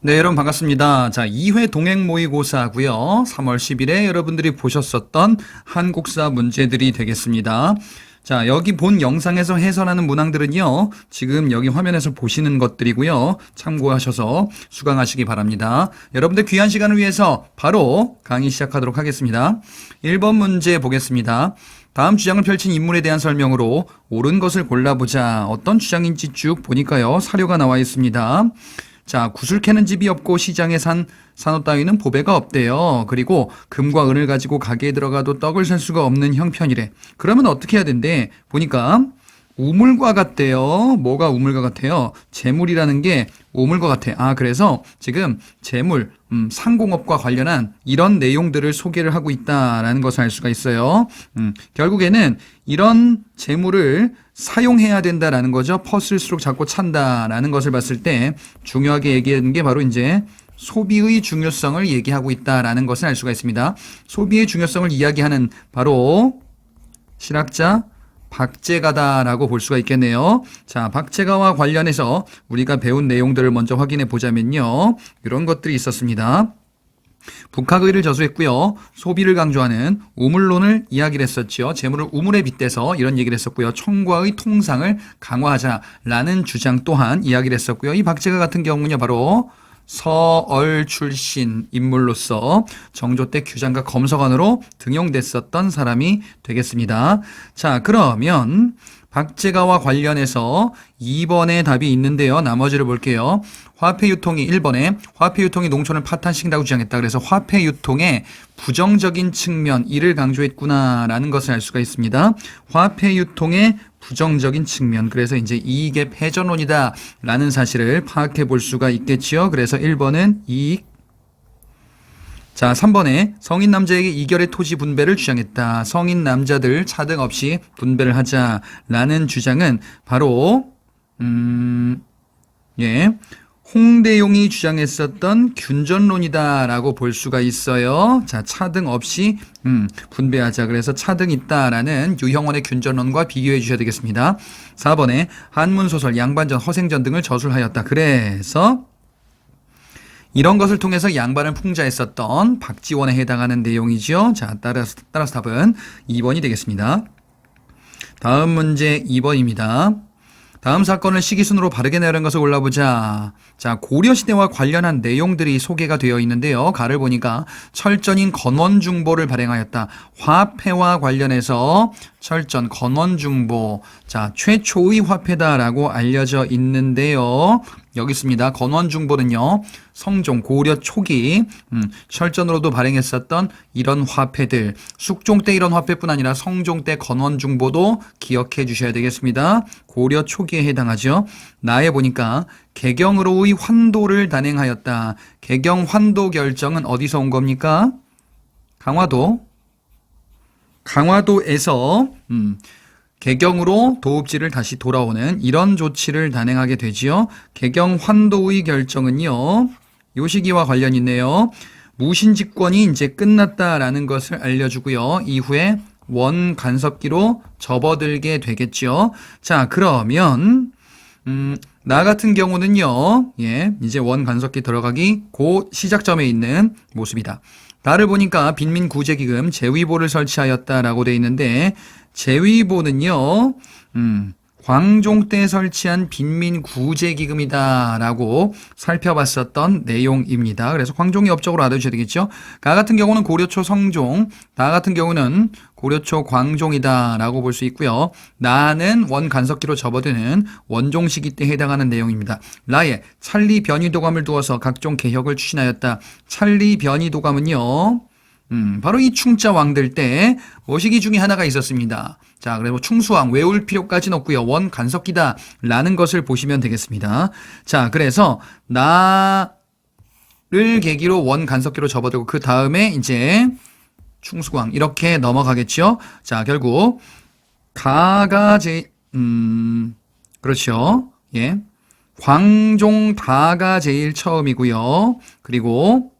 네, 여러분 반갑습니다. 자, 2회 동행 모의고사고요. 3월 10일에 여러분들이 보셨었던 한국사 문제들이 되겠습니다. 자, 여기 본 영상에서 해설하는 문항들은요. 지금 여기 화면에서 보시는 것들이고요. 참고하셔서 수강하시기 바랍니다. 여러분들 귀한 시간을 위해서 바로 강의 시작하도록 하겠습니다. 1번 문제 보겠습니다. 다음 주장을 펼친 인물에 대한 설명으로 옳은 것을 골라보자. 어떤 주장인지 쭉 보니까요. 사료가 나와 있습니다. 자, 구슬 캐는 집이 없고 시장에 산 산호 따위는 보배가 없대요. 그리고 금과 은을 가지고 가게에 들어가도 떡을 살 수가 없는 형편이래. 그러면 어떻게 해야 된대? 보니까 우물과 같대요. 뭐가 우물과 같아요? 재물이라는 게 우물과 같아. 아, 그래서 지금 재물, 상공업과 관련한 이런 내용들을 소개를 하고 있다라는 것을 알 수가 있어요. 결국에는 이런 재물을 사용해야 된다라는 거죠. 퍼쓸수록 자꾸 찬다라는 것을 봤을 때 중요하게 얘기하는 게 바로 이제 소비의 중요성을 얘기하고 있다라는 것을 알 수가 있습니다. 소비의 중요성을 이야기하는 바로 실학자 박제가다라고 볼 수가 있겠네요. 자, 박제가와 관련해서 우리가 배운 내용들을 먼저 확인해 보자면요. 이런 것들이 있었습니다. 북학의를 저수했고요. 소비를 강조하는 우물론을 이야기를 했었죠. 재물을 우물에 빗대서 이런 얘기를 했었고요. 청과의 통상을 강화하자라는 주장 또한 이야기를 했었고요. 이 박제가 같은 경우는요. 바로 서얼 출신 인물로서 정조 때 규장과 검서관으로 등용됐었던 사람이 되겠습니다. 자, 그러면 박제가와 관련해서 2번의 답이 있는데요. 나머지를 볼게요. 화폐 유통이 1번에 화폐 유통이 농촌을 파탄시킨다고 주장했다. 그래서 화폐 유통의 부정적인 측면 이를 강조했구나라는 것을 알 수가 있습니다. 화폐 유통의 부정적인 측면. 그래서 이제 이익의 패전론이다라는 사실을 파악해 볼 수가 있겠지요. 그래서 1번은 이익. 자, 3번에 성인 남자에게 이결의 토지 분배를 주장했다. 성인 남자들 차등 없이 분배를 하자라는 주장은 바로 홍대용이 주장했었던 균전론이다라고 볼 수가 있어요. 자, 차등 없이 분배하자. 그래서 차등 있다라는 유형원의 균전론과 비교해 주셔야 되겠습니다. 4번에 한문소설, 양반전, 허생전 등을 저술하였다. 그래서 이런 것을 통해서 양반을 풍자했었던 박지원에 해당하는 내용이죠. 자, 따라서 답은 2번이 되겠습니다. 다음 문제 2번입니다. 다음 사건을 시기순으로 바르게 내려는 것을 골라보자. 자, 고려시대와 관련한 내용들이 소개가 되어 있는데요. 가를 보니까 철전인 건원중보를 발행하였다. 화폐와 관련해서 철전, 건원중보. 자, 최초의 화폐다라고 알려져 있는데요. 여기 있습니다. 건원중보는요. 성종, 고려 초기 철전으로도 발행했었던 이런 화폐들. 숙종 때 이런 화폐뿐 아니라 성종 때 건원중보도 기억해 주셔야 되겠습니다. 고려 초기에 해당하죠. 나에 보니까 개경으로의 환도를 단행하였다. 개경 환도 결정은 어디서 온 겁니까? 강화도에서 개경으로 도읍지를 다시 돌아오는 이런 조치를 단행하게 되지요. 개경 환도의 결정은요. 요 시기와 관련이 있네요. 무신집권이 이제 끝났다라는 것을 알려주고요. 이후에 원 간섭기로 접어들게 되겠죠. 자, 그러면 나 같은 경우는요. 이제 원 간섭기 들어가기 그 시작점에 있는 모습이다. 나를 보니까 빈민구제기금 재위보를 설치하였다라고 돼 있는데 재위보는요. 광종 때 설치한 빈민구제기금이다라고 살펴봤었던 내용입니다. 그래서 광종이 업적으로 알아주셔야 되겠죠. 가 같은 경우는 고려초 성종, 나 같은 경우는 고려초 광종이다라고 볼 수 있고요. 나는 원 간섭기로 접어드는 원종 시기 때 해당하는 내용입니다. 라에 찰리 변이도감을 두어서 각종 개혁을 추진하였다. 찰리 변이도감은요. 바로 이 충자 왕들 때 모시기 중에 하나가 있었습니다. 자, 그리고 충수왕 외울 필요까지는 없고요. 원 간섭기다라는 것을 보시면 되겠습니다. 자, 그래서 나를 계기로 원 간섭기로 접어들고 그 다음에 이제 충수왕 이렇게 넘어가겠죠. 자, 결국 가가 그렇죠. 광종 다가 제일 처음이고요. 그리고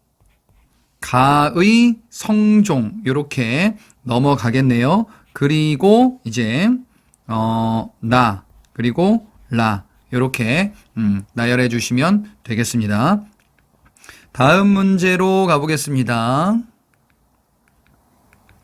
가의 성종 이렇게 넘어가겠네요. 그리고 이제 나 그리고 라 이렇게 나열해 주시면 되겠습니다. 다음 문제로 가보겠습니다.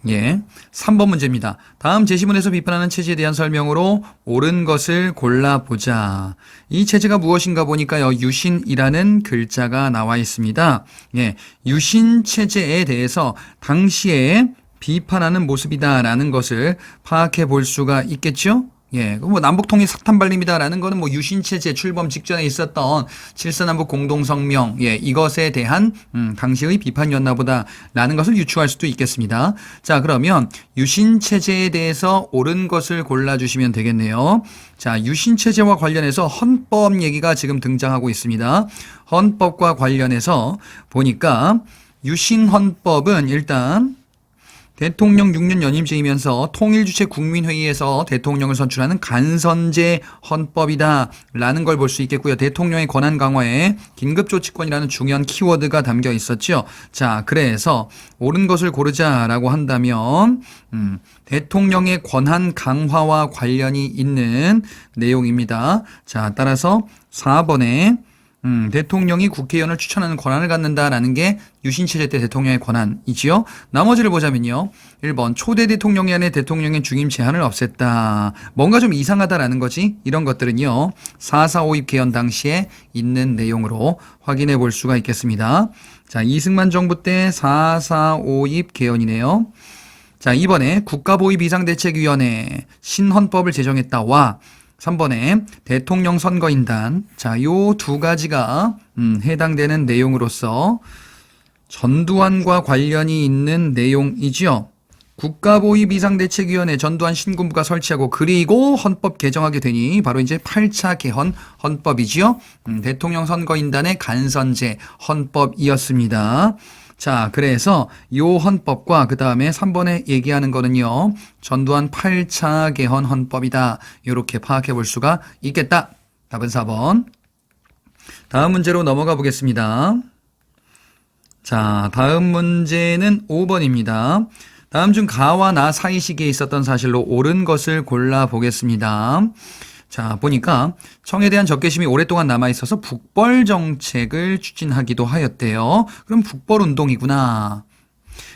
예, 3번 문제입니다. 다음 제시문에서 비판하는 체제에 대한 설명으로 옳은 것을 골라보자. 이 체제가 무엇인가 보니까요, 유신이라는 글자가 나와 있습니다. 예, 유신 체제에 대해서 당시에 비판하는 모습이다라는 것을 파악해 볼 수가 있겠죠? 예, 뭐 남북통일 사탄발림이다라는 거는 뭐 유신체제 출범 직전에 있었던 칠사남북 공동성명, 예, 이것에 대한 당시의 비판이었나 보다라는 것을 유추할 수도 있겠습니다. 자, 그러면 유신체제에 대해서 옳은 것을 골라주시면 되겠네요. 자, 유신체제와 관련해서 헌법 얘기가 지금 등장하고 있습니다. 헌법과 관련해서 보니까 유신헌법은 일단 대통령 6년 연임제이면서 통일주체 국민회의에서 대통령을 선출하는 간선제 헌법이다라는 걸 볼 수 있겠고요. 대통령의 권한 강화에 긴급조치권이라는 중요한 키워드가 담겨 있었죠. 자, 그래서 옳은 것을 고르자라고 한다면 대통령의 권한 강화와 관련이 있는 내용입니다. 자, 따라서 4번에 대통령이 국회의원을 추천하는 권한을 갖는다라는 게 유신체제 때 대통령의 권한이지요. 나머지를 보자면요. 1번 초대 대통령이 안에 대통령의 중임 제한을 없앴다. 뭔가 좀 이상하다라는 거지. 이런 것들은요. 4.4.5 개헌 당시에 있는 내용으로 확인해 볼 수가 있겠습니다. 자, 이승만 정부 때 4.4.5 개헌이네요. 자, 이번에 국가보위 비상대책위원회 신헌법을 제정했다와 3번에 대통령 선거인단. 자, 요 두 가지가 해당되는 내용으로서 전두환과 관련이 있는 내용이지요. 국가보위 비상대책위원회 전두환 신군부가 설치하고 그리고 헌법 개정하게 되니 바로 이제 8차 개헌 헌법이지요. 대통령 선거인단의 간선제 헌법이었습니다. 자, 그래서 요 헌법과 그 다음에 3번에 얘기하는 거는요. 전두환 8차 개헌 헌법이다. 이렇게 파악해 볼 수가 있겠다. 답은 4번. 다음 문제로 넘어가 보겠습니다. 자, 다음 문제는 5번입니다. 다음 중 가와 나 사이 시기에 있었던 사실로 옳은 것을 골라 보겠습니다. 자, 보니까 청에 대한 적개심이 오랫동안 남아있어서 북벌 정책을 추진하기도 하였대요. 그럼 북벌 운동이구나.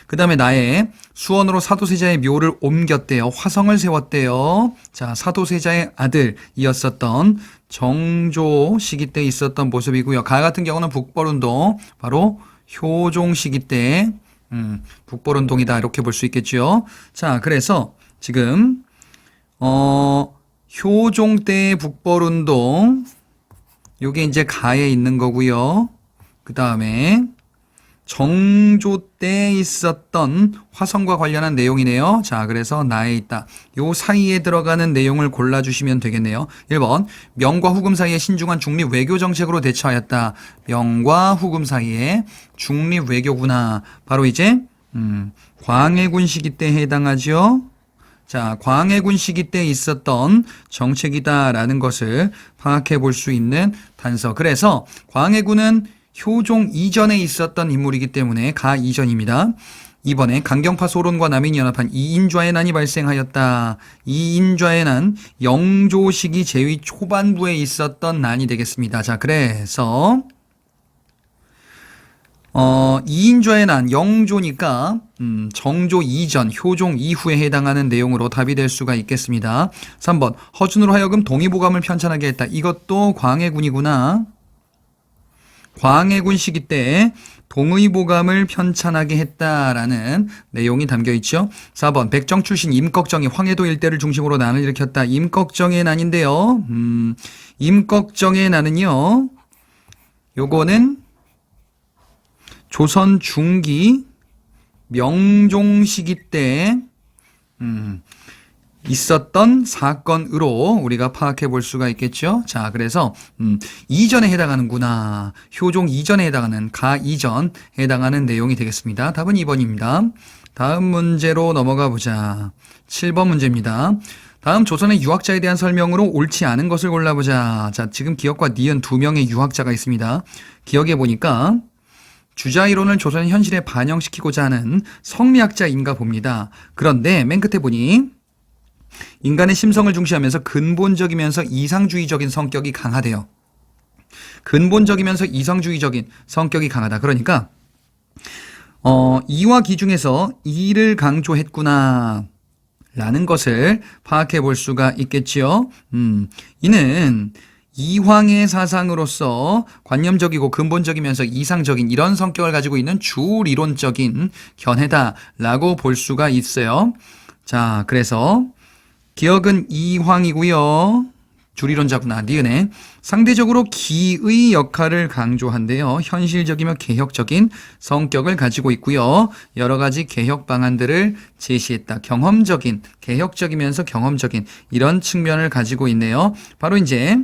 그 다음에 나의 수원으로 사도세자의 묘를 옮겼대요. 화성을 세웠대요. 자, 사도세자의 아들이었었던 정조 시기 때 있었던 모습이고요. 가 같은 경우는 북벌 운동, 바로 효종 시기 때 북벌 운동이다. 이렇게 볼 수 있겠죠. 자, 그래서 지금 효종 때의 북벌운동, 요게 이제 가에 있는 거고요. 그 다음에 정조 때 있었던 화성과 관련한 내용이네요. 자, 그래서 나에 있다. 요 사이에 들어가는 내용을 골라주시면 되겠네요. 1번, 명과 후금 사이에 신중한 중립 외교 정책으로 대처하였다. 명과 후금 사이에 중립 외교구나. 바로 이제 광해군 시기 때 해당하죠. 자, 광해군 시기 때 있었던 정책이다라는 것을 파악해 볼 수 있는 단서. 그래서 광해군은 효종 이전에 있었던 인물이기 때문에 가 이전입니다. 이번에 강경파 소론과 남인이 연합한 이인좌의 난이 발생하였다. 이인좌의 난, 영조 시기 제위 초반부에 있었던 난이 되겠습니다. 자, 그래서 이인좌의 난, 영조니까 정조 이전, 효종 이후에 해당하는 내용으로 답이 될 수가 있겠습니다. 3번, 허준으로 하여금 동의보감을 편찬하게 했다. 이것도 광해군이구나. 광해군 시기 때 동의보감을 편찬하게 했다라는 내용이 담겨 있죠. 4번, 백정 출신 임꺽정이 황해도 일대를 중심으로 난을 일으켰다. 임꺽정의 난인데요. 임꺽정의 난은요, 요거는 조선 중기 명종 시기 때 있었던 사건으로 우리가 파악해 볼 수가 있겠죠. 자, 그래서 이전에 해당하는구나. 효종 이전에 해당하는, 가 이전 해당하는 내용이 되겠습니다. 답은 2번입니다. 다음 문제로 넘어가 보자. 7번 문제입니다. 다음 조선의 유학자에 대한 설명으로 옳지 않은 것을 골라보자. 자, 지금 기억과 니은 두 명의 유학자가 있습니다. 기억해 보니까 주자이론을 조선의 현실에 반영시키고자 하는 성리학자인가 봅니다. 그런데 맨 끝에 보니 인간의 심성을 중시하면서 근본적이면서 이상주의적인 성격이 강하대요. 근본적이면서 이성주의적인 성격이 강하다. 그러니까 이와 기 중에서 이를 강조했구나 라는 것을 파악해 볼 수가 있겠지요. 이는 이황의 사상으로서 관념적이고 근본적이면서 이상적인 이런 성격을 가지고 있는 주리론적인 견해다라고 볼 수가 있어요. 자, 그래서 기억은 이황이고요. 주리론자구나. 니은에 상대적으로 기의 역할을 강조한대요. 현실적이며 개혁적인 성격을 가지고 있고요. 여러 가지 개혁 방안들을 제시했다. 경험적인, 개혁적이면서 경험적인 이런 측면을 가지고 있네요. 바로 이제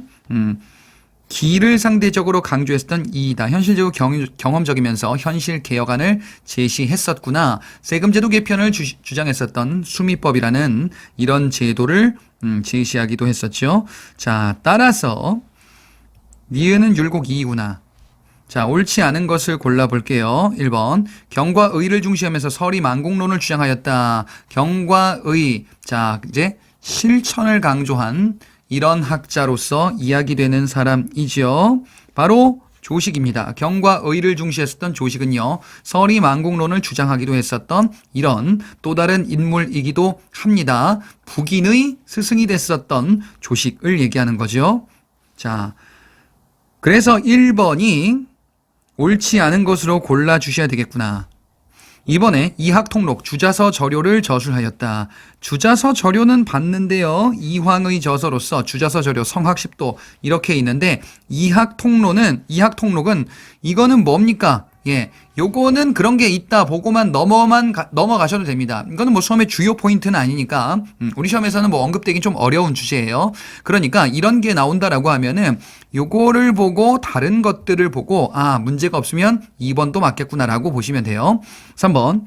기를 상대적으로 강조했던 이이다. 현실적으로 경험적이면서 현실 개혁안을 제시했었구나. 세금제도 개편을 주장했었던 수미법이라는 이런 제도를 제시하기도 했었죠. 자, 따라서 니은은 율곡 이이구나. 자, 옳지 않은 것을 골라볼게요. 1번 경과 의를 중시하면서 서리 만공론을 주장하였다. 경과 의. 자, 이제 실천을 강조한 이런 학자로서 이야기되는 사람이죠. 바로 조식입니다. 경과 의를 중시했었던 조식은요. 서리 만공론을 주장하기도 했었던 이런 또 다른 인물이기도 합니다. 북인의 스승이 됐었던 조식을 얘기하는 거죠. 자, 그래서 1번이 옳지 않은 것으로 골라주셔야 되겠구나. 이번에 이학통록 주자서 저료를 저술하였다. 주자서 저료는 봤는데요. 이황의 저서로서 주자서 저료 성학십도 이렇게 있는데 이학통록은 이거는 뭡니까? 예, 요거는 그런 게 있다 보고만 넘어가셔도 됩니다. 이거는 뭐 시험의 주요 포인트는 아니니까 우리 시험에서는 뭐 언급되긴 좀 어려운 주제예요. 그러니까 이런 게 나온다라고 하면은 요거를 보고 다른 것들을 보고 문제가 없으면 2번도 맞겠구나라고 보시면 돼요. 3번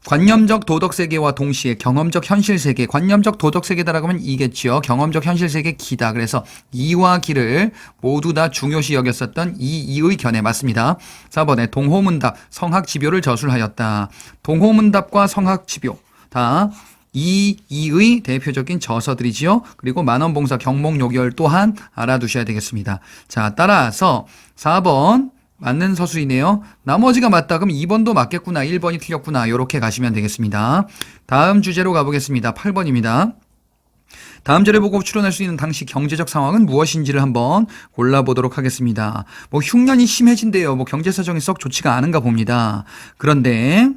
관념적 도덕 세계와 동시에 경험적 현실 세계, 관념적 도덕 세계다라고 하면 이겠죠. 경험적 현실 세계 기다. 그래서 이와 기를 모두 다 중요시 여겼었던 이의 견해 맞습니다. 4번에 동호문답, 성학지묘를 저술하였다. 동호문답과 성학지묘 다 이의 대표적인 저서들이지요. 그리고 만원봉사 경목요결 또한 알아두셔야 되겠습니다. 자, 따라서 4번 맞는 서술이네요. 나머지가 맞다. 그럼 2번도 맞겠구나. 1번이 틀렸구나. 이렇게 가시면 되겠습니다. 다음 주제로 가보겠습니다. 8번입니다. 다음 절을 보고 추론할 수 있는 당시 경제적 상황은 무엇인지를 한번 골라보도록 하겠습니다. 뭐 흉년이 심해진대요. 뭐 경제 사정이 썩 좋지가 않은가 봅니다. 그런데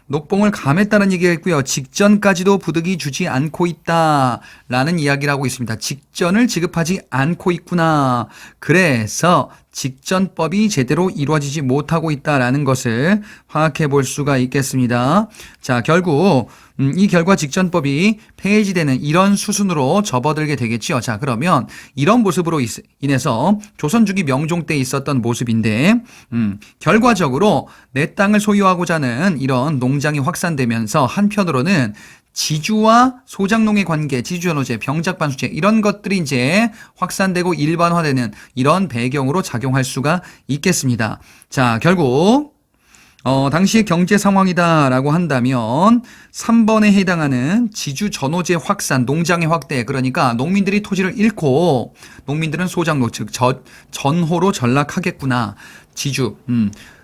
녹봉을 감했다는 얘기가 있고요. 직전까지도 부득이 주지 않고 있다라는 이야기를 하고 있습니다. 직전을 지급하지 않고 있구나. 그래서 직전법이 제대로 이루어지지 못하고 있다라는 것을 파악해 볼 수가 있겠습니다. 자, 결국 이 결과 직전법이 폐지되는 이런 수순으로 접어들게 되겠죠. 자, 그러면 이런 모습으로 인해서 조선주기 명종 때 있었던 모습인데 결과적으로 내 땅을 소유하고자 하는 이런 농장이 확산되면서 한편으로는 지주와 소작농의 관계, 지주전호제, 병작반수제 이런 것들이 이제 확산되고 일반화되는 이런 배경으로 작용할 수가 있겠습니다. 자, 결국 당시의 경제 상황이다라고 한다면 3번에 해당하는 지주전호제 확산, 농장의 확대, 그러니까 농민들이 토지를 잃고 농민들은 소작농, 즉 전호로 전락하겠구나. 지주,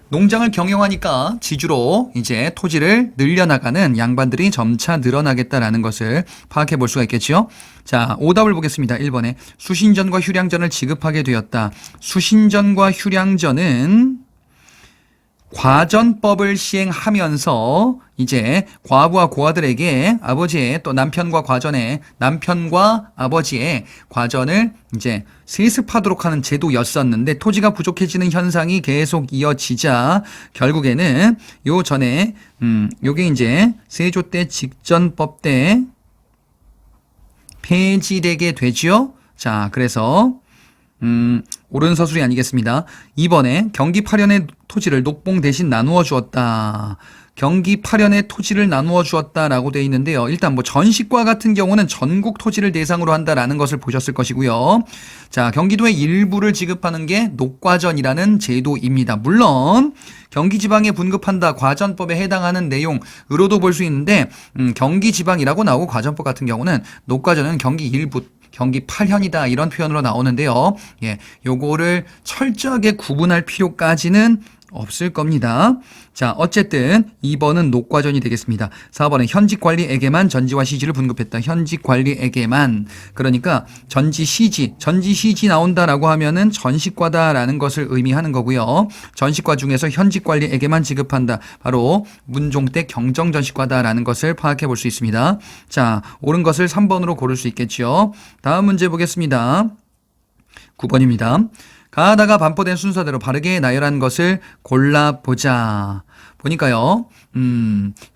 농장을 경영하니까 지주로 이제 토지를 늘려나가는 양반들이 점차 늘어나겠다라는 것을 파악해 볼 수가 있겠죠. 자, 오답을 보겠습니다. 1번에 수신전과 휴량전을 지급하게 되었다. 수신전과 휴량전은 과전법을 시행하면서 이제 과부와 고아들에게 아버지의 또 남편과 아버지의 과전을 이제 세습하도록 하는 제도였었는데 토지가 부족해지는 현상이 계속 이어지자 결국에는 요 전에 요게 이제 세조 때 직전법 때 폐지되게 되죠. 자, 그래서 옳은 서술이 아니겠습니다. 2번에 경기 8년의 토지를 녹봉 대신 나누어 주었다. 경기 8년의 토지를 나누어 주었다라고 되어 있는데요. 일단 뭐 전식과 같은 경우는 전국 토지를 대상으로 한다라는 것을 보셨을 것이고요. 자, 경기도의 일부를 지급하는 게 녹과전이라는 제도입니다. 물론 경기지방에 분급한다 과전법에 해당하는 내용으로도 볼 수 있는데 경기지방이라고 나오고 과전법 같은 경우는 녹과전은 경기 일부 경기 8현이다 이런 표현으로 나오는데요. 예, 요거를 철저하게 구분할 필요까지는 없을 겁니다. 자, 어쨌든 2번은 녹과전이 되겠습니다. 4번은 현직 관리에게만 전지와 시지를 분급했다. 현직 관리에게만. 그러니까 전지 시지 나온다라고 하면은 전식과다라는 것을 의미하는 거고요. 전식과 중에서 현직 관리에게만 지급한다. 바로 문종대 경정전식과다라는 것을 파악해 볼 수 있습니다. 자, 옳은 것을 3번으로 고를 수 있겠죠. 다음 문제 보겠습니다. 9번입니다. 가하다가 반포된 순서대로 바르게 나열한 것을 골라보자. 보니까요,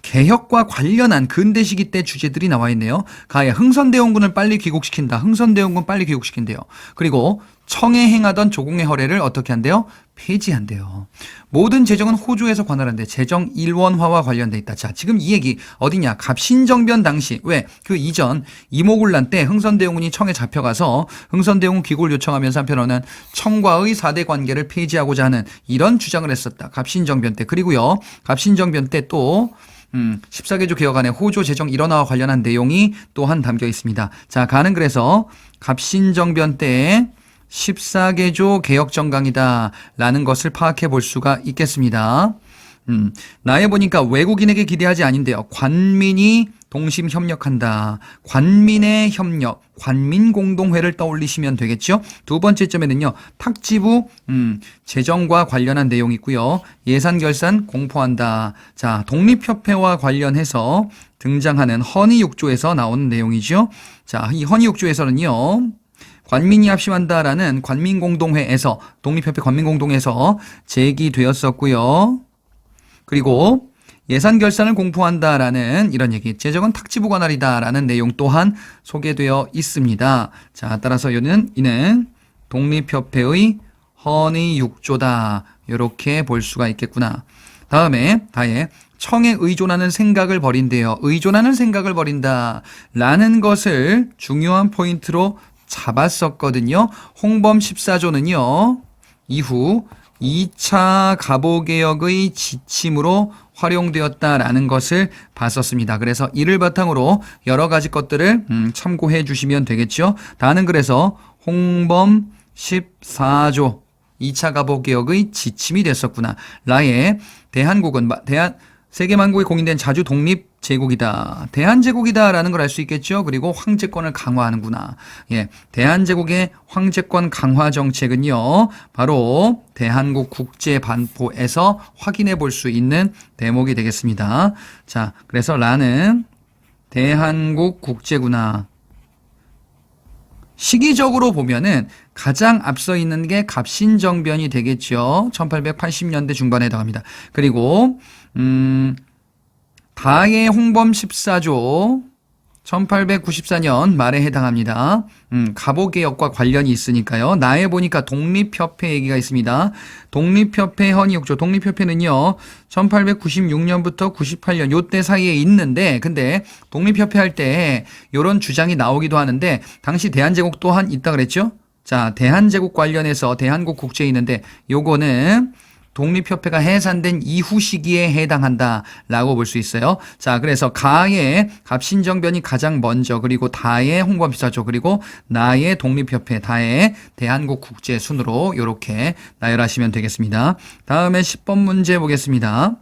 개혁과 관련한 근대 시기 때 주제들이 나와 있네요. 가야 흥선대원군을 빨리 귀국시킨다. 흥선대원군 빨리 귀국시킨대요. 그리고 청에 행하던 조공의 허례를 어떻게 한대요? 폐지한대요. 모든 재정은 호조에서 관할한대. 재정 일원화와 관련돼 있다. 자, 지금 이 얘기 어디냐? 갑신정변 당시. 왜? 그 이전 이모군란 때 흥선대원군이 청에 잡혀가서 흥선대원군 귀국을 요청하면서 한편으로는 청과의 4대 관계를 폐지하고자 하는 이런 주장을 했었다. 갑신정변 때. 그리고요. 갑신정변 때 또 14개조 개혁안에 호조 재정 일원화와 관련한 내용이 또한 담겨 있습니다. 자, 가는 그래서 갑신정변 때 14개조 개혁정강이다 라는 것을 파악해 볼 수가 있겠습니다. 나에 보니까 외국인에게 기대하지 아닌데요. 관민이 동심 협력한다. 관민의 협력, 관민공동회를 떠올리시면 되겠죠. 두 번째 점에는요. 탁지부 재정과 관련한 내용이 있고요. 예산결산 공포한다. 자, 독립협회와 관련해서 등장하는 헌의육조에서 나오는 내용이죠. 자, 이 헌의육조에서는요. 관민이 합심한다라는 관민공동회에서 독립협회 관민공동회에서 제기되었었고요. 그리고 예산결산을 공포한다라는 이런 얘기, 재정은 탁지부 관할이다라는 내용 또한 소개되어 있습니다. 자, 따라서 이는 독립협회의 헌의육조다 이렇게 볼 수가 있겠구나. 다음에 다에 청에 의존하는 생각을 버린대요. 의존하는 생각을 버린다라는 것을 중요한 포인트로 잡았었거든요. 홍범 14조는요. 이후 2차 갑오개혁의 지침으로 활용되었다라는 것을 봤었습니다. 그래서 이를 바탕으로 여러 가지 것들을 참고해 주시면 되겠죠. 다는 그래서 홍범 14조 2차 갑오개혁의 지침이 됐었구나. 라의 대한국은 세계만국에 공인된 자주 독립 제국이다. 대한제국이다라는 걸 알 수 있겠죠. 그리고 황제권을 강화하는구나. 예, 대한제국의 황제권 강화 정책은요. 바로 대한국 국제반포에서 확인해 볼 수 있는 대목이 되겠습니다. 자, 그래서 라는 대한국 국제구나. 시기적으로 보면은 가장 앞서 있는 게 갑신정변이 되겠죠. 1880년대 중반에 해당합니다. 그리고 다의 홍범 14조 1894년 말에 해당합니다. 갑오개혁과 관련이 있으니까요. 나에 보니까 독립협회 얘기가 있습니다. 독립협회 헌의육조. 독립협회는요. 1896년부터 98년 요때 사이에 있는데 근데 독립협회 할 때 이런 주장이 나오기도 하는데 당시 대한제국 또한 있다 그랬죠. 자, 대한제국 관련해서 대한국 국제에 있는데 요거는 독립협회가 해산된 이후 시기에 해당한다라고 볼 수 있어요. 자, 그래서 가의 갑신정변이 가장 먼저, 그리고 다의 홍범 14조, 그리고 나의 독립협회, 다의 대한국 국제 순으로 이렇게 나열하시면 되겠습니다. 다음에 10번 문제 보겠습니다.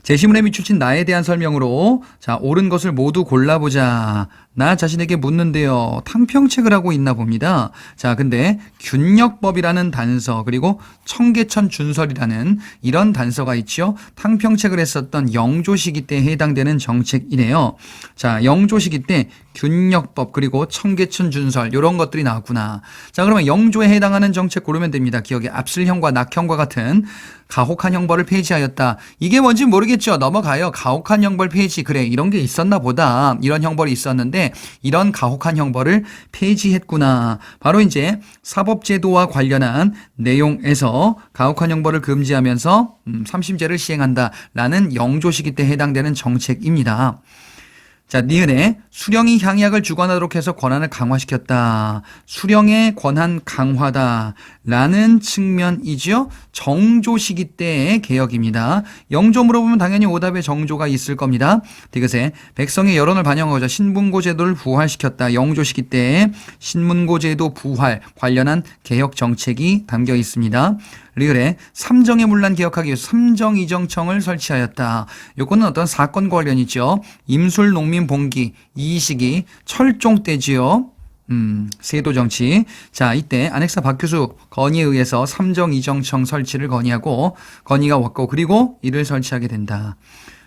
제시문에 비추친 나에 대한 설명으로 자, 옳은 것을 모두 골라보자. 나 자신에게 묻는데요. 탕평책을 하고 있나 봅니다. 자, 근데 균역법이라는 단서 그리고 청계천 준설이라는 이런 단서가 있죠. 탕평책을 했었던 영조 시기 때 해당되는 정책이네요. 자, 영조 시기 때 균역법 그리고 청계천 준설 이런 것들이 나왔구나. 자, 그러면 영조에 해당하는 정책 고르면 됩니다. 기억에 압슬형과 낙형과 같은 가혹한 형벌을 폐지하였다. 이게 뭔지 모르겠죠. 넘어가요. 가혹한 형벌 폐지. 그래, 이런 게 있었나 보다. 이런 형벌이 있었는데 이런 가혹한 형벌을 폐지했구나. 바로 이제 사법제도와 관련한 내용에서 가혹한 형벌을 금지하면서 삼심제를 시행한다라는 영조 시기 때 해당되는 정책입니다. 자, 니은에 수령이 향약을 주관하도록 해서 권한을 강화시켰다. 수령의 권한 강화다. 라는 측면이죠. 정조 시기 때의 개혁입니다. 영조 물어보면 당연히 오답에 정조가 있을 겁니다. 디귿에 백성의 여론을 반영하고자 신문고 제도를 부활시켰다. 영조 시기 때 신문고 제도 부활 관련한 개혁 정책이 담겨 있습니다. 리을에 삼정의 문란 개혁하기 위해서 삼정이정청을 설치하였다. 요거는 어떤 사건과 관련이 있죠. 임술 농민 봉기 이 시기 철종 때지요. 세도 정치. 자, 이때 안핵사 박규수 건의에 의해서 삼정이정청 설치를 건의하고 건의가 왔고 그리고 이를 설치하게 된다.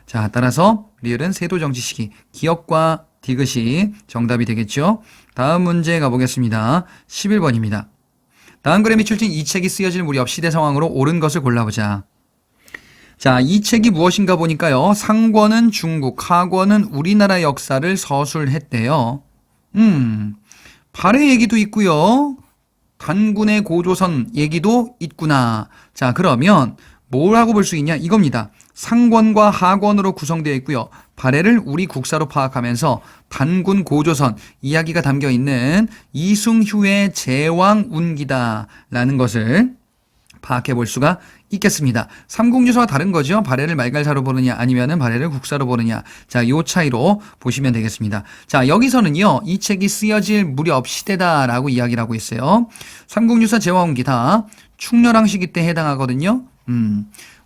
자, 따라서 리을은 세도 정치 시기 기역과 디귿이 정답이 되겠죠. 다음 문제 가보겠습니다. 11번입니다. 다음 글에 미출진 이 책이 쓰여질 무렵 시대 상황으로 옳은 것을 골라보자. 자, 이 책이 무엇인가 보니까요. 상권은 중국, 하권은 우리나라 역사를 서술했대요. 발해 얘기도 있고요. 단군의 고조선 얘기도 있구나. 자, 그러면 뭐라고 볼 수 있냐? 이겁니다. 상권과 하권으로 구성되어 있고요. 발해를 우리 국사로 파악하면서 단군 고조선 이야기가 담겨 있는 이승휴의 제왕운기다라는 것을 파악해 볼 수가 있겠습니다. 삼국유사와 다른 거죠. 발해를 말갈사로 보느냐 아니면은 발해를 국사로 보느냐. 자, 요 차이로 보시면 되겠습니다. 자, 여기서는요. 이 책이 쓰여질 무렵 시대다라고 이야기를 하고 있어요. 삼국유사 제왕운기다. 충렬왕 시기 때 해당하거든요.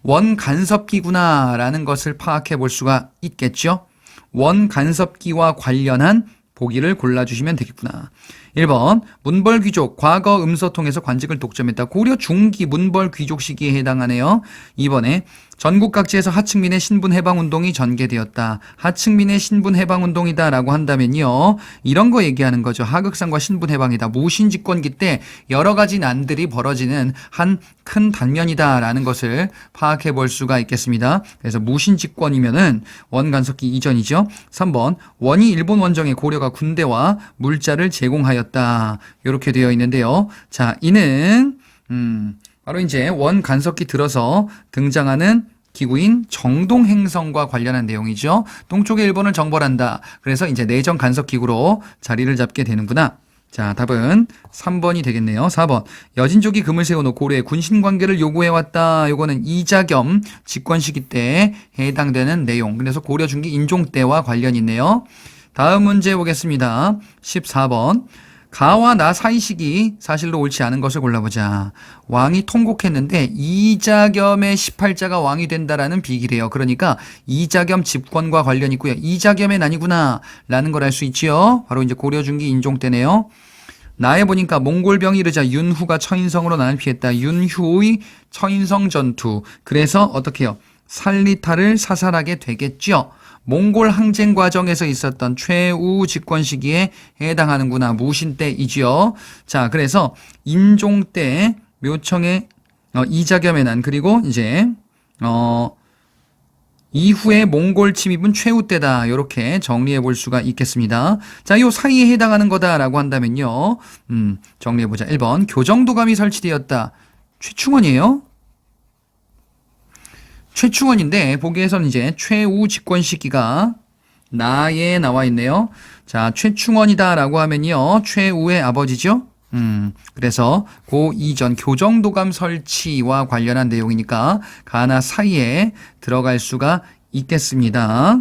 원간섭기구나라는 것을 파악해 볼 수가 있겠죠. 원간섭기와 관련한 보기를 골라주시면 되겠구나. 1번 문벌귀족 과거 음서통에서 관직을 독점했다. 고려 중기 문벌귀족 시기에 해당하네요. 2번에 전국 각지에서 하층민의 신분해방운동이 전개되었다. 하층민의 신분해방운동이다 라고 한다면요. 이런 거 얘기하는 거죠. 하극상과 신분해방이다. 무신집권기 때 여러 가지 난들이 벌어지는 한 큰 단면이다 라는 것을 파악해 볼 수가 있겠습니다. 그래서 무신집권이면은 원간섭기 이전이죠. 3번 원이 일본 원정에 고려가 군대와 물자를 제공하였다. 이렇게 되어 있는데요. 자, 이는 바로 이제 원간섭기 들어서 등장하는 기구인 정동행성과 관련한 내용이죠. 동쪽의 일본을 정벌한다. 그래서 이제 내정 간섭 기구로 자리를 잡게 되는구나. 자, 답은 3번이 되겠네요. 4번. 여진족이 금을 세워놓고 고려의 군신관계를 요구해왔다. 요거는 이자겸 집권 시기 때 해당되는 내용. 그래서 고려 중기 인종 때와 관련이 있네요. 다음 문제 보겠습니다. 14번. 가와 나 사이 시기 사실로 옳지 않은 것을 골라보자. 왕이 통곡했는데 이자겸의 18자가 왕이 된다라는 비기래요. 그러니까 이자겸 집권과 관련이 있고요. 이자겸의 난이구나 라는 걸 알 수 있지요. 바로 이제 고려 중기 인종 때네요. 나에 보니까 몽골병이 이르자 윤후가 처인성으로 난을 피했다. 윤후의 처인성 전투. 그래서 어떻게 해요? 살리타를 사살하게 되겠죠. 몽골 항쟁 과정에서 있었던 최우 집권 시기에 해당하는구나. 무신 때이지요. 자, 그래서 인종 때 묘청의 이자겸의 난 그리고 이제 이후에 몽골 침입은 최후 때다. 이렇게 정리해 볼 수가 있겠습니다. 자, 요 사이에 해당하는 거다라고 한다면요. 정리해 보자. 1번 교정도감이 설치되었다. 최충원이에요. 최충원인데 보기에서는 이제 최우 집권 시기가 나에 나와 있네요. 자, 최충원이다라고 하면요. 최우의 아버지죠. 그래서 고 이전 교정도감 설치와 관련한 내용이니까 가나 사이에 들어갈 수가 있겠습니다.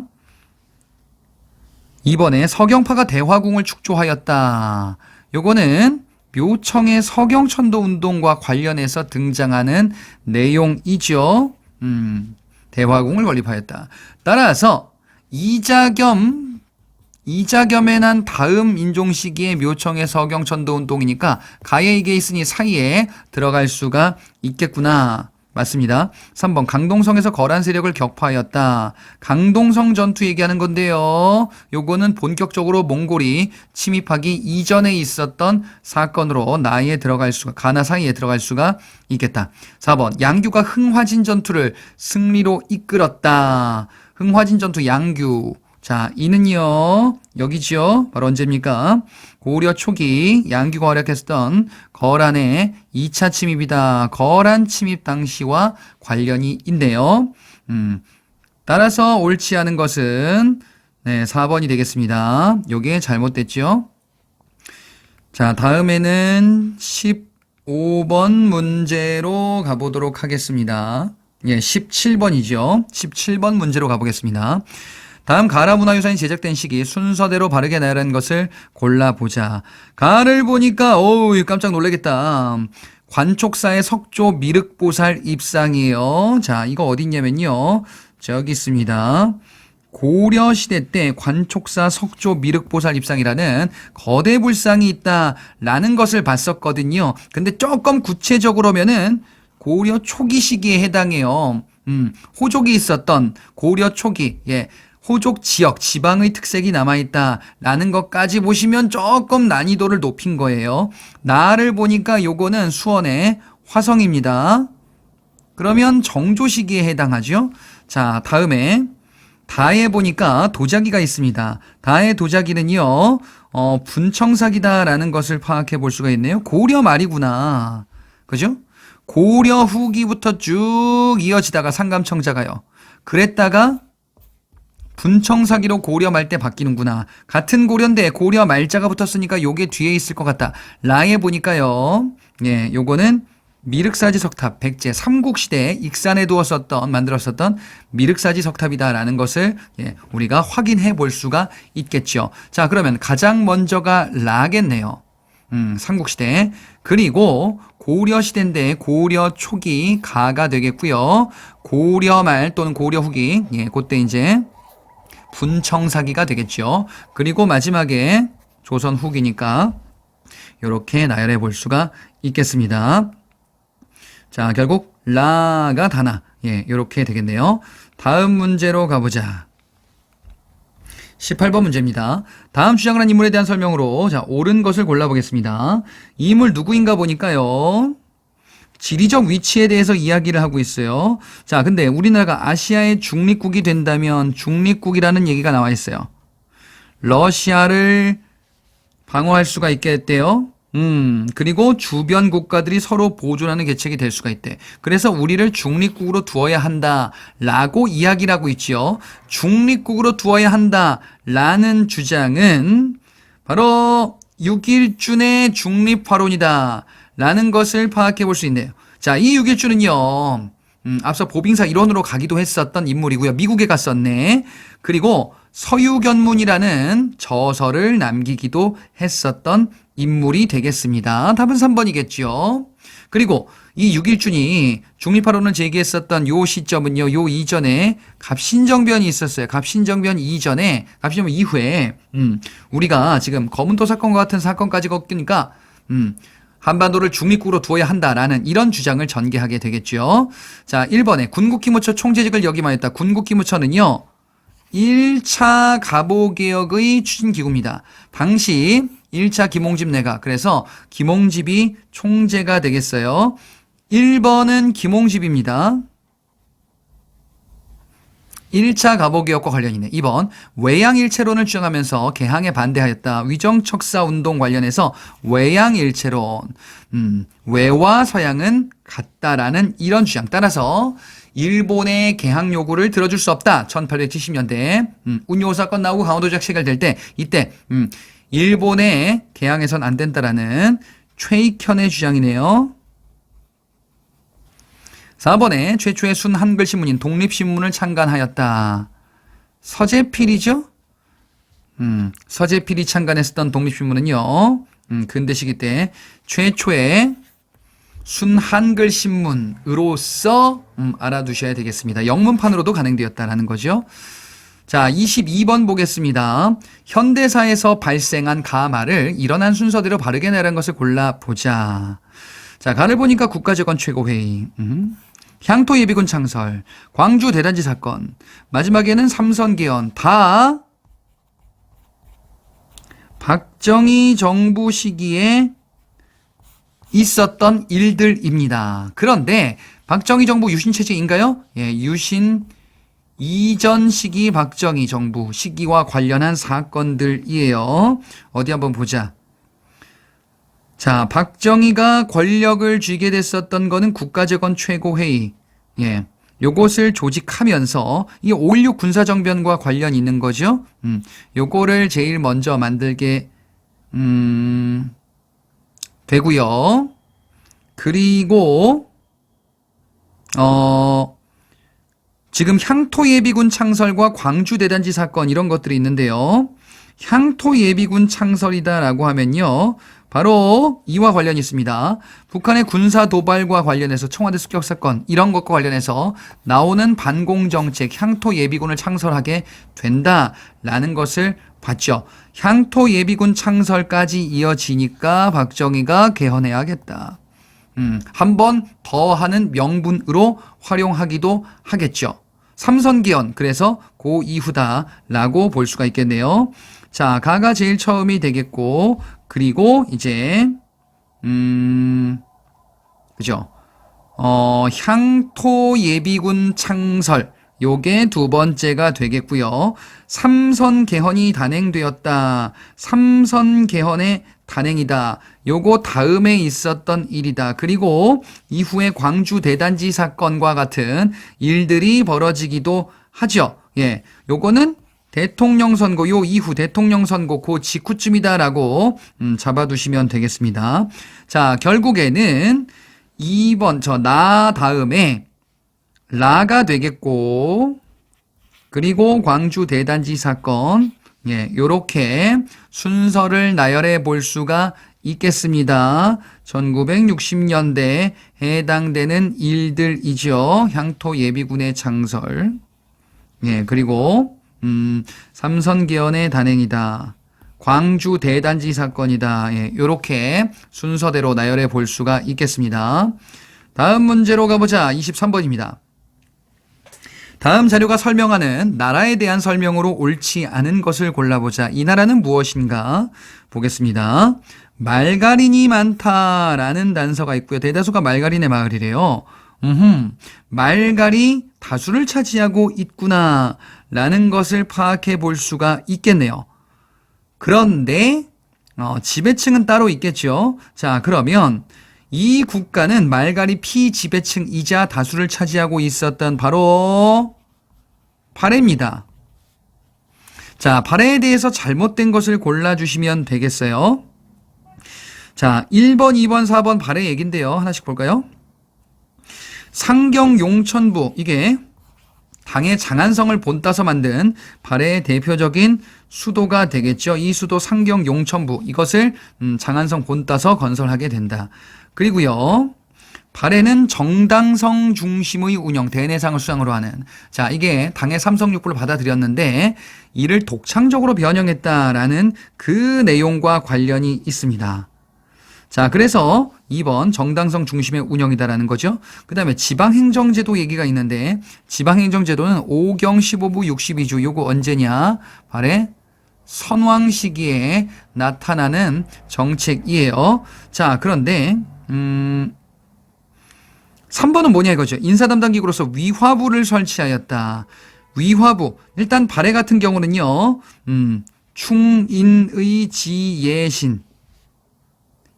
이번에 서경파가 대화궁을 축조하였다. 요거는 묘청의 서경천도 운동과 관련해서 등장하는 내용이죠. 대화궁을 건립하였다. 따라서 이자겸에 난 다음 인종 시기의 묘청의 서경천도 운동이니까 가에 이게 있으니 사이에 들어갈 수가 있겠구나. 맞습니다. 3번 강동성에서 거란 세력을 격파하였다. 강동성 전투 얘기하는 건데요. 요거는 본격적으로 몽골이 침입하기 이전에 있었던 사건으로 나에 들어갈 수가 가나 사이에 들어갈 수가 있겠다. 4번 양규가 흥화진 전투를 승리로 이끌었다. 흥화진 전투 양규. 자, 이는요. 여기죠. 바로 언제입니까? 고려 초기 양규가 활약했던 거란의 2차 침입이다. 거란 침입 당시와 관련이 있네요. 따라서 옳지 않은 것은 4번이 되겠습니다. 요게 잘못됐죠. 자, 다음에는 5번 문제로 가보도록 하겠습니다. 예, 17번이죠. 17번 문제로 가보겠습니다. 다음 가라 문화유산이 제작된 시기 순서대로 바르게 나열한 것을 골라보자. 가를 보니까 어우 깜짝 놀라겠다. 관촉사의 석조 미륵보살 입상이에요. 자, 이거 어디 있냐면요. 저기 있습니다. 고려시대 때 관촉사 석조 미륵보살 입상이라는 거대 불상이 있다라는 것을 봤었거든요. 근데 조금 구체적으로면은 고려 초기 시기에 해당해요. 호족이 있었던 고려 초기, 예, 호족 지역, 지방의 특색이 남아있다라는 것까지 보시면 조금 난이도를 높인 거예요. 나를 보니까 요거는 수원의 화성입니다. 그러면 정조 시기에 해당하죠. 자, 다음에 다에 보니까 도자기가 있습니다. 다의 도자기는요, 분청사기다라는 것을 파악해 볼 수가 있네요. 고려 말이구나. 그죠? 고려 후기부터 쭉 이어지다가 상감청자가요. 그랬다가 분청사기로 고려 말 때 바뀌는구나. 같은 고려인데 고려 말자가 붙었으니까 요게 뒤에 있을 것 같다. 라에 보니까요. 예, 요거는 미륵사지 석탑, 백제 삼국시대에 익산에 만들었었던 미륵사지 석탑이다라는 것을 예, 우리가 확인해 볼 수가 있겠죠. 자, 그러면 가장 먼저가 라겠네요. 삼국시대. 그리고 고려시대인데 고려 초기 가가 되겠고요. 고려 말 또는 고려 후기, 예, 그때 이제 분청사기가 되겠죠. 그리고 마지막에 조선 후기니까 이렇게 나열해 볼 수가 있겠습니다. 자, 결국 라가 다나. 예, 이렇게 되겠네요. 다음 문제로 가보자. 18번 문제입니다. 다음 주장을 한 인물에 대한 설명으로 자, 옳은 것을 골라보겠습니다. 이 인물 누구인가 보니까요. 지리적 위치에 대해서 이야기를 하고 있어요. 자, 근데 우리나라가 아시아의 중립국이 된다면 중립국이라는 얘기가 나와 있어요. 러시아를 방어할 수가 있겠대요. 그리고 주변 국가들이 서로 보존하는 계책이 될 수가 있대. 그래서 우리를 중립국으로 두어야 한다라고 이야기를 하고 있죠. 중립국으로 두어야 한다라는 주장은 바로 6.1준의 중립화론이다라는 것을 파악해 볼 수 있네요. 자, 이 6.1준은요. 앞서 보빙사 일원으로 가기도 했었던 인물이고요. 미국에 갔었네. 그리고 서유견문이라는 저서를 남기기도 했었던 인물이 되겠습니다. 답은 3번이겠죠. 그리고 이 6.1준이 중립화론을 제기했었던 요 시점은요. 요 이전에 갑신정변이 있었어요. 갑신정변 이후에 우리가 지금 거문도 사건과 같은 사건까지 겪으니까 한반도를 중립국으로 두어야 한다라는 이런 주장을 전개하게 되겠죠. 자, 1번에 군국기무처 총재직을 역임하였다. 군국기무처는요. 1차 갑오개혁의 추진기구입니다. 당시 1차 김홍집 내각, 그래서 김홍집이 총재가 되겠어요. 1번은 김홍집입니다. 1차 갑오개혁과 관련이 있네. 2번 외양일체론을 주장하면서 개항에 반대하였다. 위정척사운동 관련해서 외양일체론, 외와 서양은 같다라는 이런 주장 따라서 일본의 개항 요구를 들어줄 수 없다. 1870년대 운요 사건 나오고 강원도 조약 체결될 때 이때 일본의 개항에선 안 된다라는 최익현의 주장이네요. 4번에 최초의 순 한글 신문인 독립신문을 창간하였다. 서재필이죠? 서재필이 창간했었던 독립신문은요. 근대 시기 때 최초의 순 한글 신문으로서 알아두셔야 되겠습니다. 영문판으로도 간행되었다라는 거죠. 자, 22번 보겠습니다. 현대사에서 발생한 가말을 일어난 순서대로 바르게 내란 것을 골라보자. 자, 가를 보니까 국가재건 최고회의, 향토 예비군 창설, 광주 대단지 사건, 마지막에는 삼선개헌, 다 박정희 정부 시기에 있었던 일들입니다. 그런데 박정희 정부 유신체제인가요? 예, 유신 이전 시기 박정희 정부 시기와 관련한 사건들이에요. 어디 한번 보자. 자, 박정희가 권력을 쥐게 됐었던 거는 국가재건 최고회의. 예. 요것을 조직하면서 이 5.16 군사정변과 관련 있는 거죠. 요거를 제일 먼저 만들게 되고요. 그리고 지금 향토예비군 창설과 광주대단지 사건 이런 것들이 있는데요. 향토예비군 창설이다라고 하면요. 바로 이와 관련이 있습니다. 북한의 군사 도발과 관련해서 청와대 습격 사건 이런 것과 관련해서 나오는 반공정책 향토예비군을 창설하게 된다라는 것을 봤죠. 향토예비군 창설까지 이어지니까 박정희가 개헌해야겠다. 한 번 더 하는 명분으로 활용하기도 하겠죠. 삼선개헌, 그래서 그 이후다라고 볼 수가 있겠네요. 자, 가가 제일 처음이 되겠고, 그리고 이제 그죠? 향토 예비군 창설, 요게 두 번째가 되겠고요. 삼선 개헌이 단행되었다. 삼선 개헌의 단행이다. 요거 다음에 있었던 일이다. 그리고 이후에 광주 대단지 사건과 같은 일들이 벌어지기도 하죠. 예. 요거는 대통령 선거, 요 이후 대통령 선거 그 직후쯤이다라고 잡아두시면 되겠습니다. 자, 결국에는 2번 나 다음에 라가 되겠고, 그리고 광주 대단지 사건, 예, 요렇게 순서를 나열해 볼 수가 있겠습니다. 1960년대에 해당되는 일들이죠. 향토 예비군의 창설. 예, 그리고 삼선개헌의 단행이다. 광주 대단지 사건이다. 예, 요렇게 순서대로 나열해 볼 수가 있겠습니다. 다음 문제로 가보자. 23번입니다. 다음 자료가 설명하는 나라에 대한 설명으로 옳지 않은 것을 골라보자. 이 나라는 무엇인가? 보겠습니다. 말갈인이 많다라는 단서가 있고요. 대다수가 말갈인의 마을이래요. 말갈이 다수를 차지하고 있구나 라는 것을 파악해 볼 수가 있겠네요. 그런데 지배층은 따로 있겠죠. 자, 그러면 이 국가는 말갈이 피지배층이자 다수를 차지하고 있었던 바로 발해입니다. 자, 발해에 대해서 잘못된 것을 골라주시면 되겠어요. 자, 1번, 2번, 4번 발해 얘기인데요. 하나씩 볼까요? 상경 용천부, 이게 당의 장안성을 본따서 만든 발해의 대표적인 수도가 되겠죠. 이 수도 상경 용천부, 이것을 장안성 본따서 건설하게 된다. 그리고요, 발해는 정당성 중심의 운영, 대내상을 수장으로 하는, 자, 이게 당의 삼성육부를 받아들였는데 이를 독창적으로 변형했다라는 그 내용과 관련이 있습니다. 자, 그래서 2번 정당성 중심의 운영이다라는 거죠. 그 다음에 지방행정제도 얘기가 있는데, 지방행정제도는 5경 15부 62주, 요거 언제냐? 발해 선왕 시기에 나타나는 정책이에요. 자, 그런데 3번은 뭐냐 이거죠. 인사 담당 기구로서 위화부를 설치하였다. 위화부. 일단 발해 같은 경우는요. 충인의 지예신.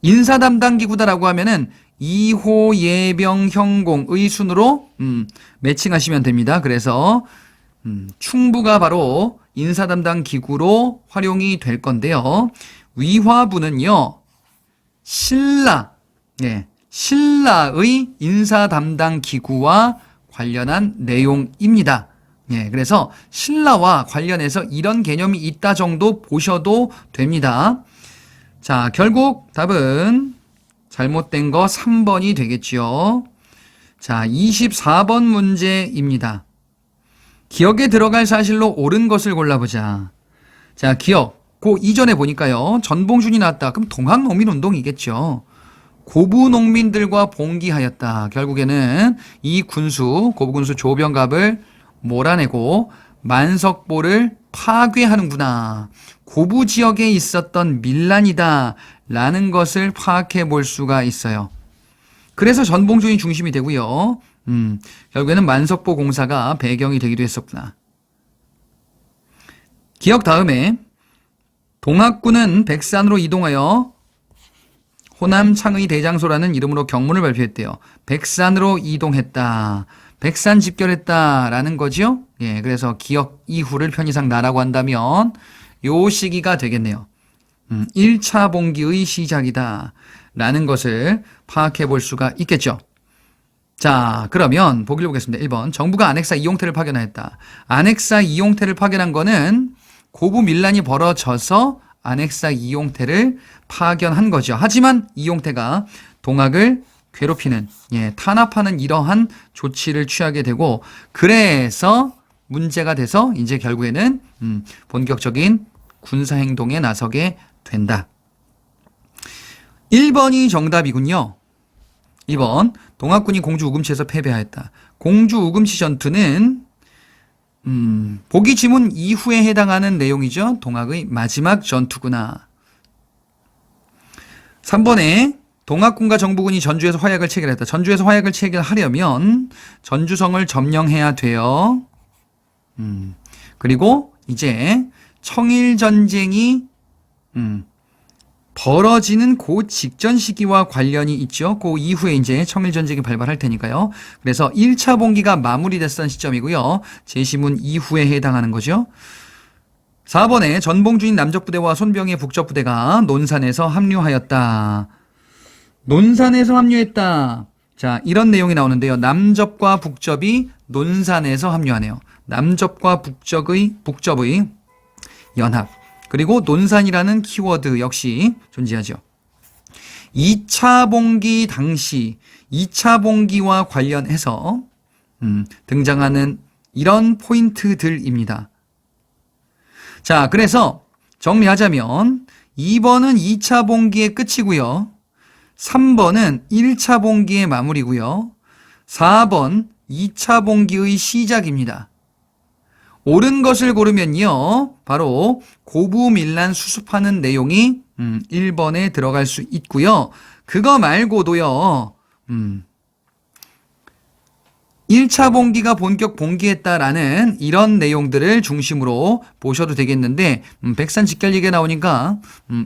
인사 담당 기구다라고 하면은 2호 예병 형공의 순으로 매칭하시면 됩니다. 그래서 충부가 바로 인사 담당 기구로 활용이 될 건데요. 위화부는요. 신라, 예, 신라의 인사 담당 기구와 관련한 내용입니다. 예, 그래서 신라와 관련해서 이런 개념이 있다 정도 보셔도 됩니다. 자, 결국 답은 잘못된 거 3번이 되겠지요. 자, 24번 문제입니다. 기억에 들어갈 사실로 옳은 것을 골라보자. 자, 기억. 그 이전에 보니까요. 전봉준이 나왔다. 그럼 동학농민운동이겠죠. 고부 농민들과 봉기하였다. 결국에는 이 군수, 고부군수 조병갑을 몰아내고 만석보를 파괴하는구나. 고부 지역에 있었던 밀란이다 라는 것을 파악해 볼 수가 있어요. 그래서 전봉준이 중심이 되고요. 결국에는 만석보 공사가 배경이 되기도 했었구나. 기억 다음에 동학군은 백산으로 이동하여 호남 창의 대장소라는 이름으로 경문을 발표했대요. 백산으로 이동했다. 백산 집결했다라는 거죠. 예, 그래서 기억 이후를 편의상 나라고 한다면 요 시기가 되겠네요. 1차 봉기의 시작이다. 라는 것을 파악해 볼 수가 있겠죠. 자, 그러면 보기를 보겠습니다. 1번. 정부가 안핵사 이용태를 파견하였다. 안핵사 이용태를 파견한 거는 고부 밀란이 벌어져서 안핵사 이용태를 파견한 거죠. 하지만 이용태가 동학을 괴롭히는, 탄압하는 이러한 조치를 취하게 되고, 그래서 문제가 돼서 이제 결국에는 본격적인 군사행동에 나서게 된다. 1번이 정답이군요. 2번. 동학군이 공주 우금치에서 패배하였다. 공주 우금치 전투는 보기 지문 이후에 해당하는 내용이죠. 동학의 마지막 전투구나. 3번에 동학군과 정부군이 전주에서 화약을 체결했다. 전주에서 화약을 체결하려면 전주성을 점령해야 돼요. 그리고 이제 청일전쟁이 벌어지는 그 직전 시기와 관련이 있죠. 그 이후에 이제 청일전쟁이 발발할 테니까요. 그래서 1차 봉기가 마무리됐던 시점이고요. 제시문 이후에 해당하는 거죠. 4번에 전봉주인 남적부대와 손병의 북적부대가 논산에서 합류하였다. 논산에서 합류했다. 자, 이런 내용이 나오는데요. 남접과 북접이 논산에서 합류하네요. 남접과 북접의 연합. 그리고 논산이라는 키워드 역시 존재하죠. 2차 봉기 당시 2차 봉기와 관련해서 등장하는 이런 포인트들입니다. 자, 그래서 정리하자면 2번은 2차 봉기의 끝이고요. 3번은 1차 봉기의 마무리고요. 4번 2차 봉기의 시작입니다. 옳은 것을 고르면요. 바로 고부밀란 수습하는 내용이 1번에 들어갈 수 있고요. 그거 말고도요. 1차 봉기가 본격 봉기했다라는 이런 내용들을 중심으로 보셔도 되겠는데 백산직결 나오니까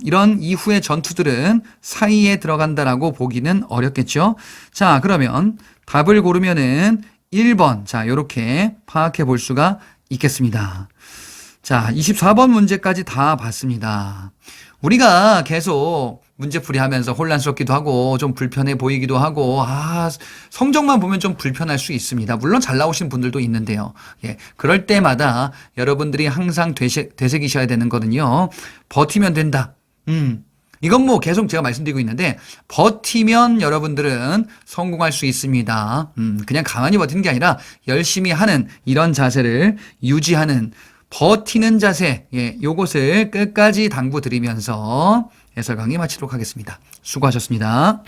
이런 이후의 전투들은 사이에 들어간다라고 보기는 어렵겠죠. 자, 그러면 답을 고르면은 1번. 자, 요렇게 파악해 볼 수가 있겠습니다. 자, 24번 문제까지 다 봤습니다. 우리가 계속 문제풀이 하면서 혼란스럽기도 하고 좀 불편해 보이기도 하고 성적만 보면 좀 불편할 수 있습니다. 물론 잘 나오신 분들도 있는데요. 그럴 때마다 여러분들이 항상 되새기셔야 되는 거는요. 버티면 된다. 이건 뭐 계속 제가 말씀드리고 있는데 버티면 여러분들은 성공할 수 있습니다. 그냥 가만히 버티는 게 아니라 열심히 하는 이런 자세를 유지하는 버티는 자세, 요것을 끝까지 당부드리면서 해설 강의 마치도록 하겠습니다. 수고하셨습니다.